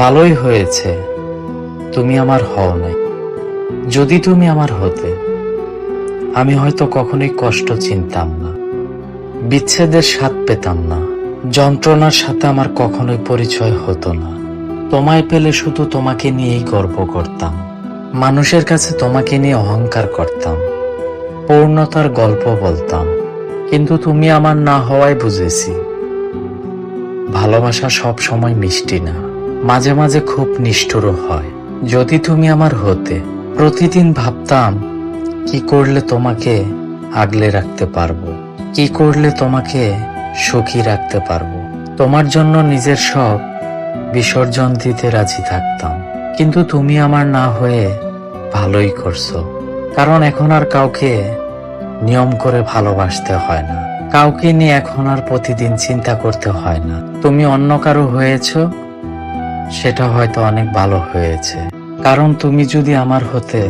ভালোই হয়েছে তুমি আমার হও নাই। যদি তুমি আমার হতে, আমি হয়তো কখনোই কষ্ট চিনতাম না, বিচ্ছেদের স্বাদ পেতাম না, যন্ত্রণার সাথে আমার কখনোই পরিচয় হতো না। তোমায় পেলে শুধু তোমাকে নিয়েই গর্ব করতাম, মানুষের কাছে তোমাকে নিয়ে অহংকার করতাম, পূর্ণতার গল্প বলতাম। কিন্তু তুমি আমার না হওয়ায় বুঝেছি, ভালোবাসা সব সময় মিষ্টি না, মাঝে মাঝে খুব নিষ্ঠুরও হয়। যদি তুমি আমার হতে, প্রতিদিন ভাবতাম কি করলে তোমাকে আগলে রাখতে পারবো, কি করলে তোমাকে সুখী রাখতে পারবো। তোমার জন্য নিজের সব বিসর্জন দিতে রাজি থাকতাম। কিন্তু তুমি আমার না হয়ে ভালোই করছো, কারণ এখন আর কাউকে নিয়ম করে ভালোবাসতে হয় না, কাউকে নিয়ে এখন আর প্রতিদিন চিন্তা করতে হয় না। তুমি অন্য কারো হয়েছো, সেটা হয়তো অনেক ভালো হয়েছে, কারণ তুমি যদি আমার হতে